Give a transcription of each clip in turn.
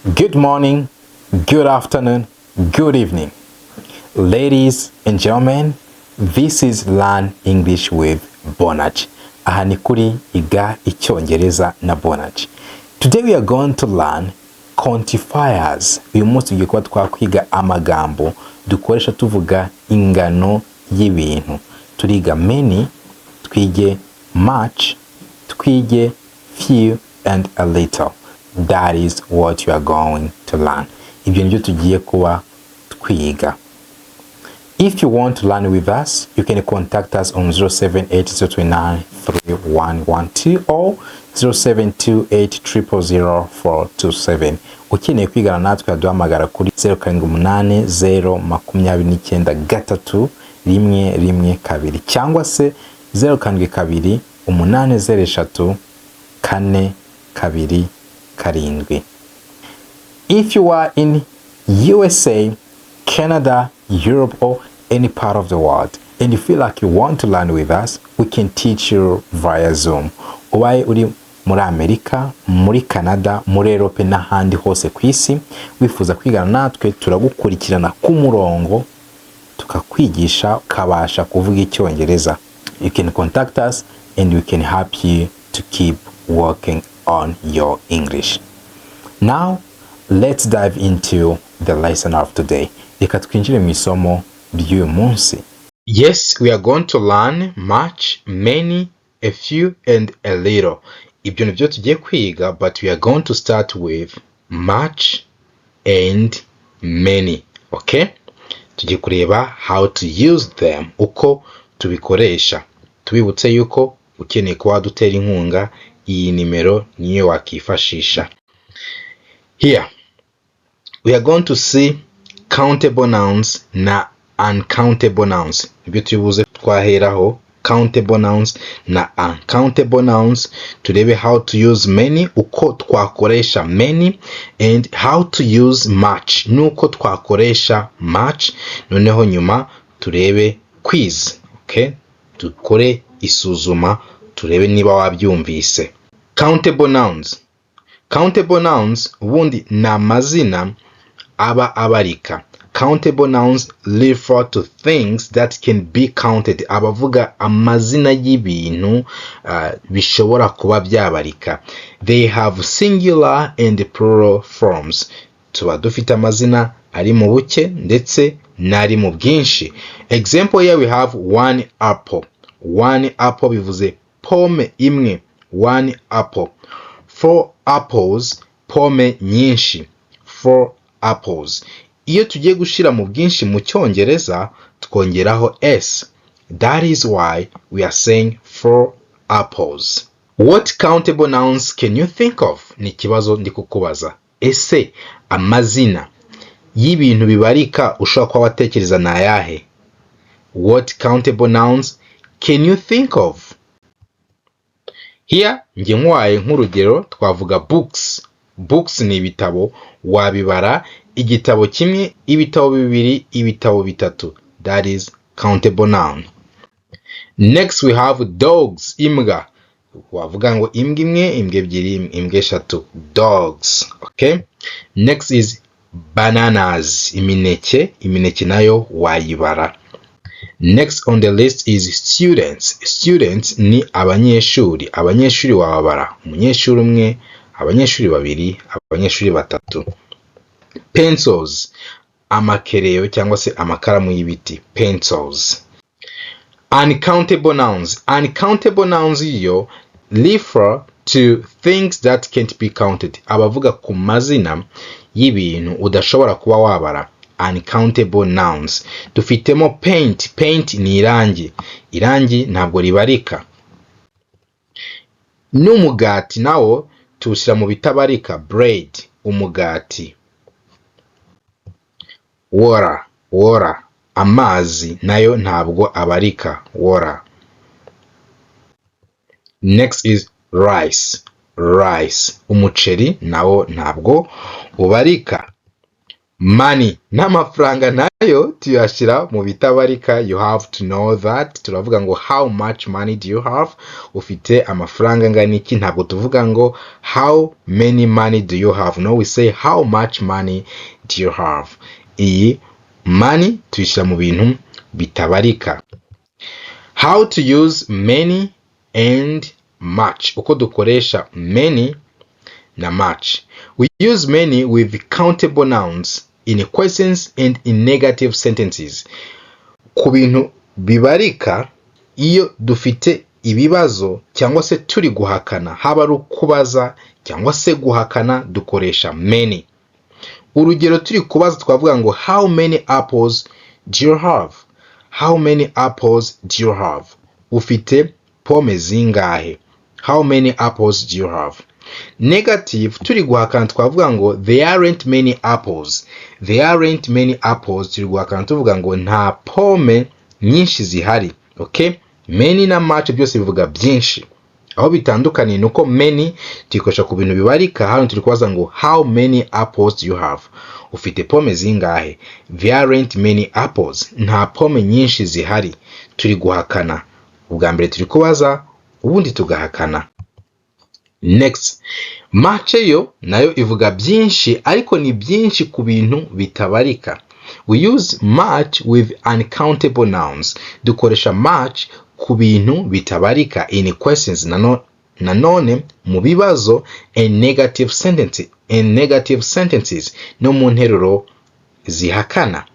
Good morning, good afternoon, good evening. Ladies and gentlemen, this is Learn English with Bonaj. Aha ni kuri Iga Icyongereza na Bonaj. Today we are going to learn quantifiers. Uyu munsi tugiye kuba twakwiga amagambo dukoresha tuvuga ingano y'ibintu. Turiga many, twige much, twige few and a little. That is what you are going to learn. Ibyo nibyo tugiye kuba twiga. If you want to learn with us, you can contact us on 0780293112 or 0728000427. Ukeneye kwigana natwe aduhamagara kuri 0780293112 cyangwa se 0728034227. If you are in USA, Canada, Europe, or any part of the world, and you feel like you want to learn with us, we can teach you via Zoom. Ubaye uri muri Amerika, muri Canada, muri Europe n'ahandi hose ku isi, wifuza kwigana natwe, turagukurikirana ku murongo, tukakwigisha ukabasha kuvuga Icyongereza. You can contact us and we can help you to keep working on your English. Now, let's dive into the lesson of today. Reka twinjire mu isomo ry'uyu munsi. Yes, we are going to learn much, many, a few, and a little. Ibyo nibyo tugiye kwiga, but we are going to start with much and many. Okay? Tugiye kureba how to use them, uko tubikoresha. Tubibutse yuko ukeneye kuba dutera inkunga, iyi nimero niyo wakifashisha. Here, we are going to see countable nouns na uncountable nouns. Ibyo tubuze twaheraho countable nouns na uncountable nouns. Turebe how to use many, uko twakoresha many, and how to use much, nuko twakoresha much. Noneho nyuma turebe quiz. Okay? Tukore isuzuma, turebe niba wabyumvise. Countable nouns. Countable nouns ubundi ni amazina aba abarika. Countable nouns refer to things that can be counted. Abavuga amazina y'ibintu bishobora kuba byabarika. They have singular and plural forms. Tuba dufite amazina ari mu buke ndetse n'ari mu bwinshi. Example here we have one apple. One apple bivuze pome imwe. One apple. Four apples, pome nyinshi. Four apples. Iyo tugiye gushira mu bwinshi mu Cyongereza twongeraho s. That is why we are saying four apples. What countable nouns can you think of? Ni kibazo ndi kukubaza. Ese amazina y'ibintu bibarika ushobora kuba watekereza na ayahe? What countable nouns can you think of? Here nge nkwaye nk'urugero twavuga books. Books ni ibitabo, wabibara igitabo kimwe, ibitabo bibiri, ibitabo bitatu. That is countable noun. Next we have dogs, imbwa. Wavuga ngo imbwa imwe, imbwa ebyiri, imbwa eshatu. Dogs. Okay? Next is bananas, imineke. Imineke nayo wayibara. Next on the list is students. Students ni abanyeshuri. Abanyeshuri wababara. Umunyeshuri umwe, abanyeshuri babiri, abanyeshuri batatu. Pencils, amakereyo cyangwa se amakaramu y'ibiti. Pencils. Uncountable nouns. Uncountable nouns iyo refer to things that can't be counted. Abavuga ku mazina y'ibintu udashobora kuba wabara. Uncountable nouns. Dufitemo paint. Paint ni irangi. Irangi ntabwo ribarika. N'umugati nawo tuwushyira mu bitabarika. Bread, umugati. Water, water. Amazi nayo ntabwo abarika. Water. Next is rice. Rice, umuceri nawo ntabwo ubarika. money n'amafaranga nayo tuyashira mu bitabarika. You have to know that. Turavuga ngo how much money do you have? Ufite amafaranga ngana iki? Ntabwo tuvuga ngo how many money do you have? No, we say how much money do you have? Iyi money tuyishira mu bintu bitabarika. How to use many and much. Uko dukoresha many na much. We use many with countable nouns in questions and in negative sentences. Ku bintu bibarika iyo dufite ibibazo cyangwa se turi guhakana, haba ari kubaza cyangwa se guhakana, dukoresha many. Urugero turi kubaza twavuga ngo how many apples do you have? How many apples do you have? Ufite pome zingahe? How many apples do you have? Negative turi guhakana twavuga ngo there aren't many apples. There aren't many apples turi guhakana tuvuga ngo nta pome nyinshi zihari. Okay? Many na much byose bivuga byinshi. Aho bitandukaniye nuko many tuyikoresha ku bintu bibarika. Hano turi kubaza ngo how many apples do you have? Ufite pome zingahe? There aren't many apples. Nta pome nyinshi zihari. Turi guhakana. Ubwa mbere turi kubaza, ubundi tugahakana. Next, much yo nayo ivuga byinshi, ariko ni byinshi ku bintu bitabarika. We use much with uncountable nouns. Dukoresha much ku bintu bitabarika in questions nanone mu bibazo and negative sentences no mu nteruro zihakana.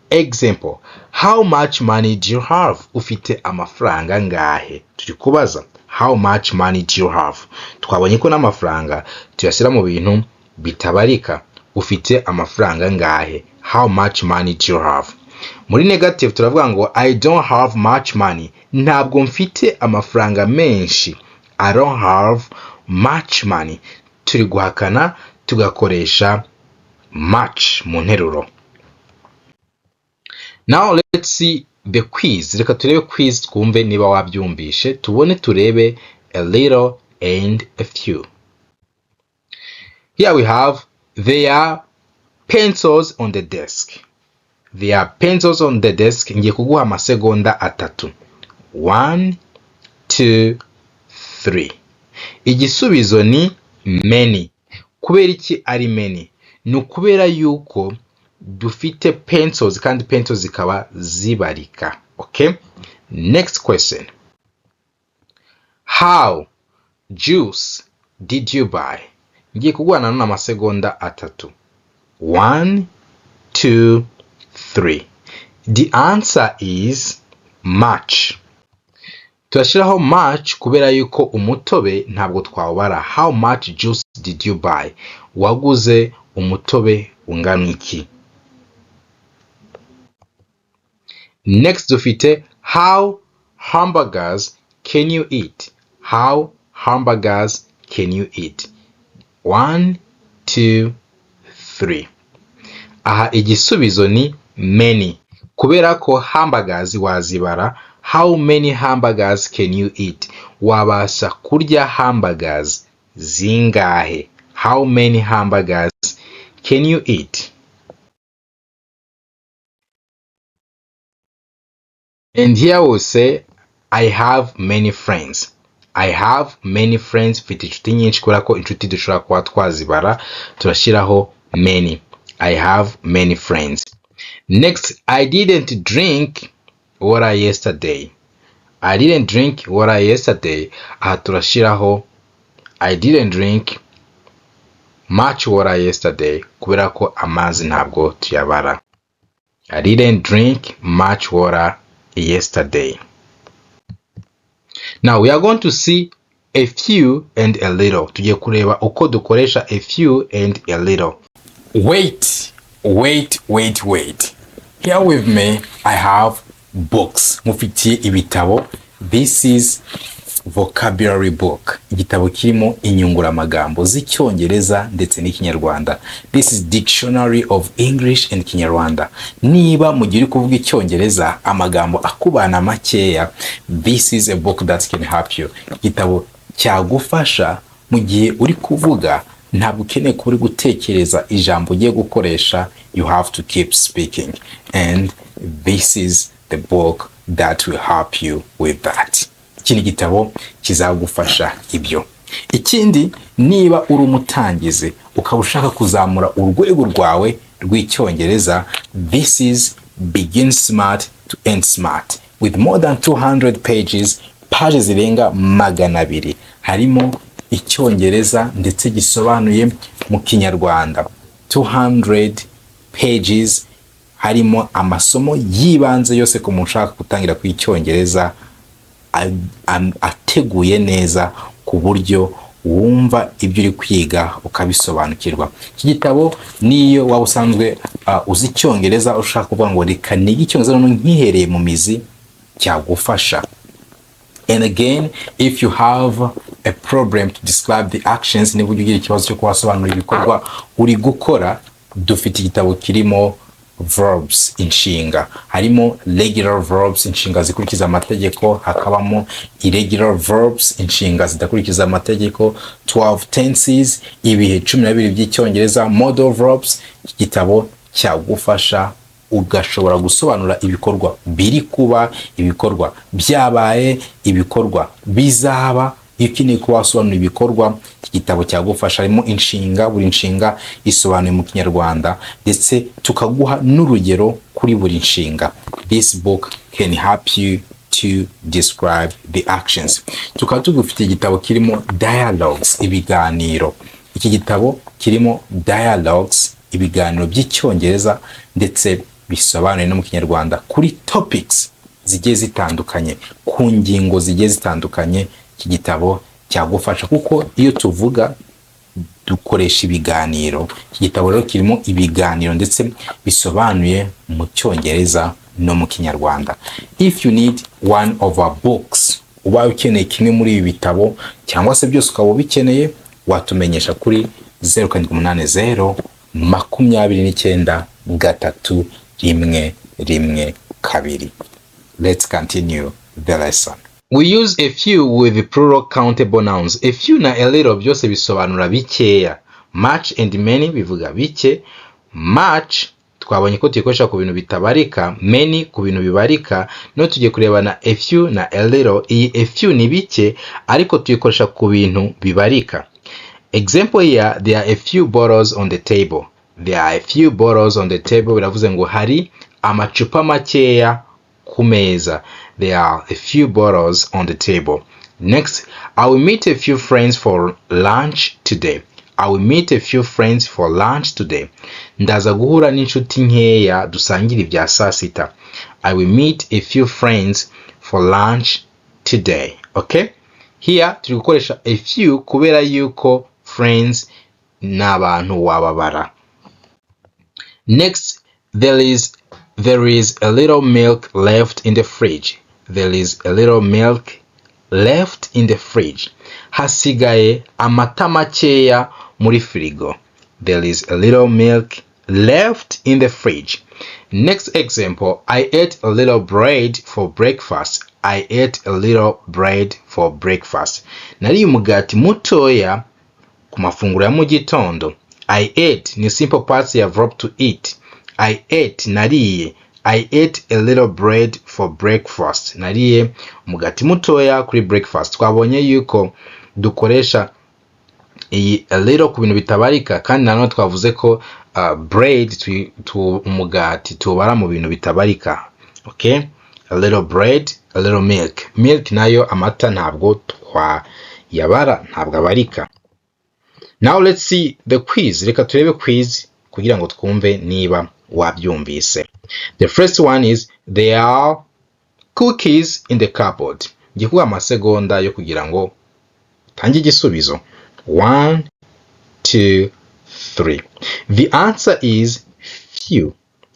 Example, how much money do you have? Ufite amafaranga ngahe? Turi kubaza how much money do you have? Twabonye ko n'amafaranga tuyashyira mu bintu bitabarika. Ufite amafaranga ngahe? How much money do you have? Muri negative turavuga ngo I don't have much money. Ntabwo mfite amafaranga menshi. I don't have much money. Turi guhakana tugakoresha much mu nteruro. Now let's see the quiz. Reka turebe quiz twumve niba wabyumvishe. Tubone turebe a little and a few. Here we have there are pencils on the desk. There are pencils on the desk. Ngiye kuguha amasegonda atatu. 1, 2, 3. Igisubizo ni many. Kubera iki ari many? Ni ukubera yuko dufite pencils kandi pencils zikaba zibarika. Okay? Next question. How juice did you buy? Ngiye kuguha nanone amasegonda atatu. 1, 2, 3. The answer is much. Turashiraho much kubera yuko umutobe ntabwo twawubara. How much juice did you buy? Waguze umutobe ungana iki? Next dufite how hamburgers can you eat? How hamburgers can you eat? 1, 2, 3. Aha igisubizo ni many. Kubera ko hamburgers wazibara, how many hamburgers can you eat? Wabasha kurya hamburgers zingahe? How many hamburgers can you eat? And here we'll say I have many friends. I have many friends. Mfite inshuti nyinshi kubera ko inshuti dushobora kuba twazibara, turashiraho many. I have many friends. Next, I didn't drink water yesterday. I didn't drink water yesterday. Aha turashiraho I didn't drink much water yesterday kubera ko amazi ntabwo tuyabara. I didn't drink much water yesterday. Now we are going to see a few and a little. Tugiye kureba uko dukoresha a few and a little. Wait. Here with me I have books. Mufitiye ibitabo. This is vocabulary book. Igitabo kirimo inyunguramagambo z'icyongereza ndetse n'ikinyarwanda. This is dictionary of English and Kinyarwanda. Niba mugiye kuvuga icyongereza amagambo akubana makeya, this is a book that can help you. Igitabo cyagufasha mu gihe uri kuvuga ntabwo ukeneye kuba uri gutekereza ijambo ugiye gukoresha. You have to keep speaking, and this is the book that will help you with that. Iki ni igitabo kizagufasha ibyo. Ikindi, niba uri umutangizi ukaba ushaka kuzamura urwego rwawe rw'icyongereza, this is Begin Smart to End Smart with more than 200 pages, pages zirenga 200. Harimo icyongereza ndetse gisobanuye mu kinyarwanda. 200 pages, harimo amasomo yibanze yose ku muntu ushaka gutangira ku icyongereza, ateguye neza ku buryo wumva ibyo uri kwiga ukabisobanukirwa. Iki gitabo niyo waba usanzwe uzi icyongereza ushaka kuvuga ngo reka nige icyongereza none nkihereye mu mizi, cyagufasha. And again, if you have a problem to describe the actions, niba ugira ikibazo cyo kubasobanurira ibikorwa uri gukora, dufite igitabo kirimo verbs, inshinga. Harimo regular verbs, inshinga zikurikiza amategeko, hakabamo irregular verbs, inshinga zidakurikiza amategeko, 12 tenses, ibihe 12 by'icyongereza, modal verbs. Iki gitabo cyagufasha ugashobora gusobanura ibikorwa biri kuba, ibikorwa byabaye, ibikorwa bizaba. Iyo ukeneye kuba wasobanura ibikorwa, iki gitabo cyagufasha. Harimo inshinga, buri nshinga isobanuye mu kinyarwanda, ndetse tukaguha n'urugero kuri buri nshinga. This book can help you to describe the actions. Tukaba tugufite igitabo kirimo dialogues, ibiganiro. Iki gitabo kirimo dialogues, ibiganiro by'icyongereza ndetse bisobanuye no mu kinyarwanda kuri topics zigiye zitandukanye, ku ngingo zigiye zitandukanye. Iki gitabo cyagufasha kuko iyo tuvuga dukoresha ibiganiro. Iki gitabo rero kirimo ibiganiro ndetse bisobanuye mu cyongereza no mu kinyarwanda. If you need one of our books, ubaye ukeneye kimwe muri ibi bitabo cyangwa se byose ukaba ubikeneye, watumenyesha kuri 0780 29 312. Let's continue the lesson. We use a few with the plural countable nouns. A few na a little byose bisobanura bikeya. Much and many bivuga bike. Much twabonye ko tuyikoresha ku bintu bitabarika, many ku bintu bibarika. No tugiye kureba na a few na a little. Iyi a few ni bike ariko tuyikoresha ku bintu bibarika. Example here, there are a few bottles on the table. There are a few bottles on the table. Biravuze ngo hari amacupa makeya ku meza. There are a few bottles on the table. Next, I will meet a few friends for lunch today. I will meet a few friends for lunch today. Ndaza guhura n'inshuti nkeya dusangira ibya saa sita. I will meet a few friends for lunch today. Okay? Here turi gukoresha a few kubera yuko friends n'abantu wababara. Next, there is a little milk left in the fridge. There is a little milk left in the fridge. Hasigaye amata makeya muri firigo. There is a little milk left in the fridge. Next example, I ate a little bread for breakfast. I ate a little bread for breakfast. Nariye umugati mutoya ku mafunguro ya mu gitondo. I ate ni simple parts ya verb to eat. I ate nariye. I ate a little bread for breakfast. Nariye umugati mutoya kuri breakfast. Twabonye yuko dukoresha iyi a little ku bintu bitabarika, kandi nanone twavuze ko bread umugati tubara mu bintu bitabarika. Okay? A little bread, a little milk. Milk nayo amata ntabwo twayabara, ntabwo abarika. Now let's see the quiz. Reka turebe quiz kugira ngo twumve niba wabyumvise. The first one is, there are cookies in the cupboard. Gikuwa amasegonda yo kugira ngo tangi igisubizo. 1, 2, 3. The answer is few.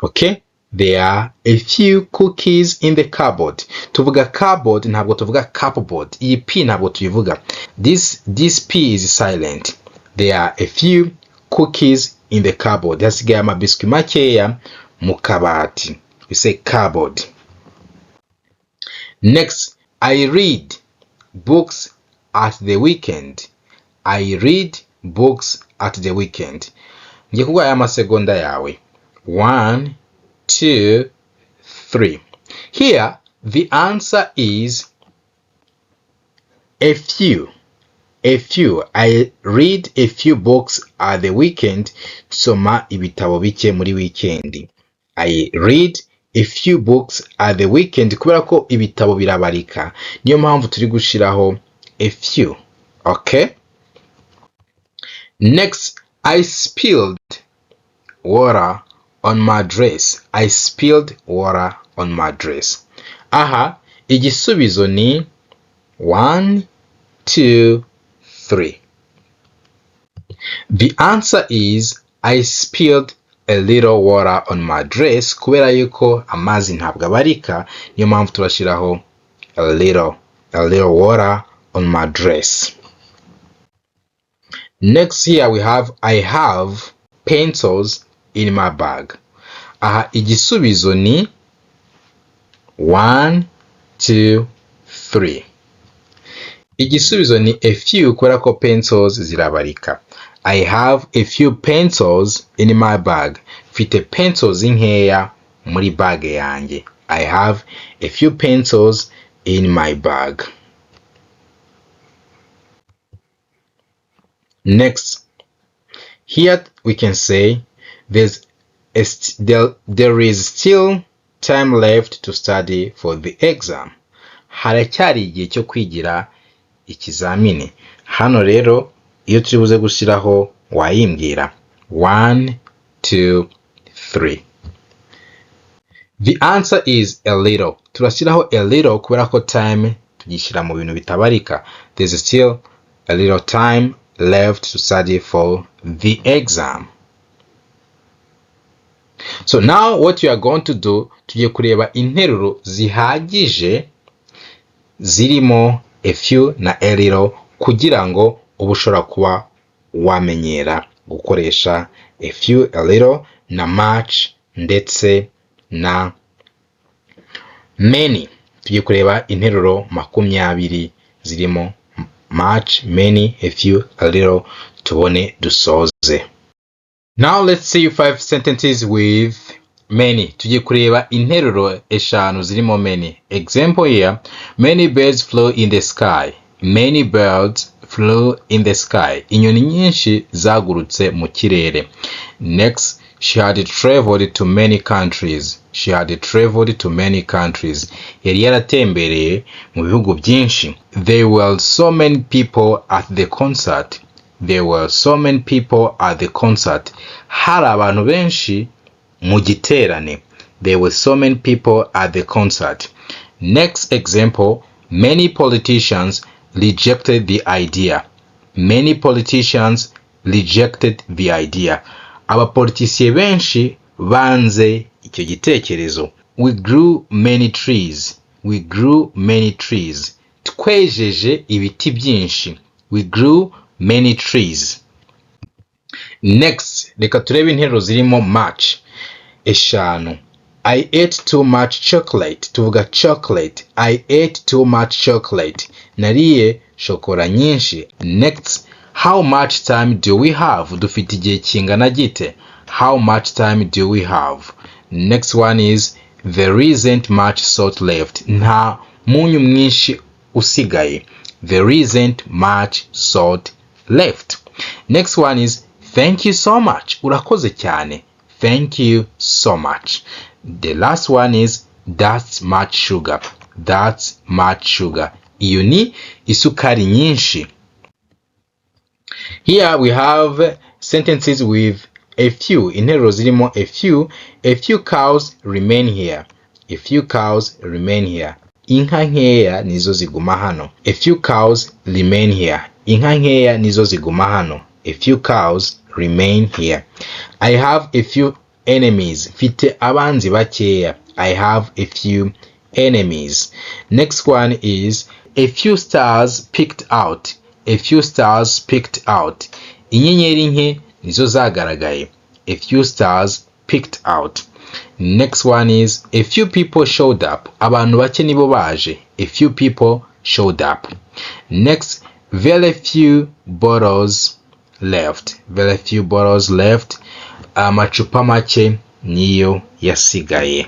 Okay? There are a few cookies in the cupboard. Tuvuga cupboard ntabwo tuvuga cupboard. Iyi p ntabwo tuyivuga. This p is silent. There are a few cookies in the cupboard. Hasigaye amabiswi makeya mu kabati. We say cupboard. Next, I read books at the weekend. I read books at the weekend? Ngiye kuguha aya masegonda yawe. 1, 2, 3. Here the answer is a few. A few. I read a few books at the weekend. Soma ibitabo bike muri weekend. I read a few books at the weekend kubera ko ibitabo birabarika. Niyo mpamvu turi gushiraho a few. Okay? Next, I spilled water on my dress. I spilled water on my dress. Aha, igisubizo ni 1, 2, 3. The answer is I spilled a little water on my dress kubera yuko amazi ntabwo abarika, niyo mpamvu turashiraho a little water on my dress. Next, here we have I have pencils in my bag. Aha, igisubizo ni 1, 2, 3. Igisubizo ni a few kubera ko pencils zirabarika. I have a few pencils in my bag. Mfite pencils nkeya muri bag yanjye. I have a few pencils in my bag. Next, here we can say there is still time left to study for the exam. Haracyari igihe cyo kwigira ikizamini. Hano rero iyo turi buze gushyiraho wayimbwira. 1, 2, 3. The answer is a little. Turashyiraho a little kubera ko time tugishyira mu bintu bitabarika. There's still a little time left to study for the exam. So now what you are going to do, tugiye kureba interuro zihagije zirimo a few na a little kugira ngo uba ushobora kuba wamenyera gukoresha a few, a little na much ndetse na many. Tugiye kureba interuro 20 zirimo much, many, a few, a little tubone dusoze. Now let's see 5 sentences with many. Tugiye kureba interuro 5 zirimo many. Example here, many birds flew in the sky. Many birds flew in the sky. Inyoni nyinshi zagurutse mu kirere. Next, she had traveled to many countries. She had traveled to many countries. Yari yaratembereye mu bihugu byinshi. There were so many people at the concert. There were so many people at the concert. Hari abantu benshi mu giterane. There were so many people at the concert. Next example, many politicians rejected the idea. Many politicians rejected the idea. Abapolitisiye benshi banze icyo gitekerezo. We grew many trees. We grew many trees. Twejeje ibiti byinshi. We grew many trees. Next, reka turebe interuro zirimo much. 5. I ate too much chocolate. Tuvuga chocolate. I ate too much chocolate. Nariye shokora nyinshi. Next, how much time do we have? Dufite igihe kingana gite? How much time do we have? Next one is there isn't much salt left. Nta munyu mwinshi usigaye. There isn't much salt left. Next one is thank you so much. Urakoze cyane. Thank you so much. The last one is that's much sugar. That's much sugar. Iyo ni isukari nyinshi. Here we have sentences with a few. Interuro zirimo a few. A few cows remain here. A few cows remain here. Inka nkeya nizo ziguma hano. A few cows remain here. Inka nkeya nizo ziguma hano. A few cows remain here. I have a few enemies. Mfite abanzi bakeya. I have a few enemies. Next one is a few stars picked out. A few stars picked out. Inyenyeri nke nizo zagaragaye. A few stars picked out. Next one is a few people showed up. Abantu bake nibo baje. A few people showed up. Next, very few bottles left. Very few bottles left. Amacupa make niyo yasigaye.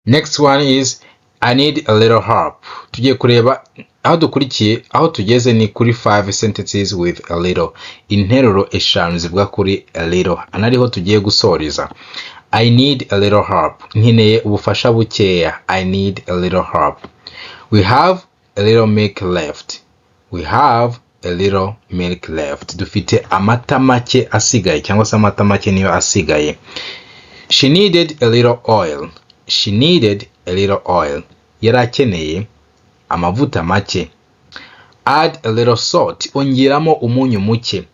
Next one is I need a little help. Tugiye kureba aho dukurikiye, aho tugeze ni kuri 5 sentences with a little. Interuro eshanu zivuga kuri a little. Anariho tugiye gusoreza. I need a little help. Nkeneye ubufasha bukeya. I need a little help. We have a little milk left. We have a little milk left. Dufite amata make asigaye cyangwa se amata make niyo asigaye. She needed a little oil. She needed a little oil. Yari akeneye amavuta make. Add a little salt. Ongeramo umunyu muke.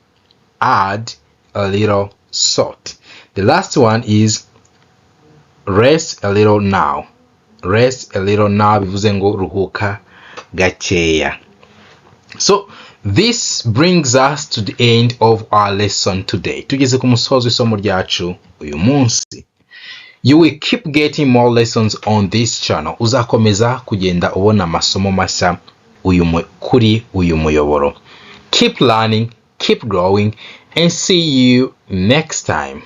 Add a little salt. The last one is rest a little now. Rest a little now bivuze ngo ruhuka gakeya. So this brings us to the end of our lesson today. Tugeze ku musozo w'isomo ryacu uyu munsi. You will keep getting more lessons on this channel. Uzakomeza kugenda ubona amasomo mashya kuri uyu muyoboro. Keep learning, keep growing, and see you next time.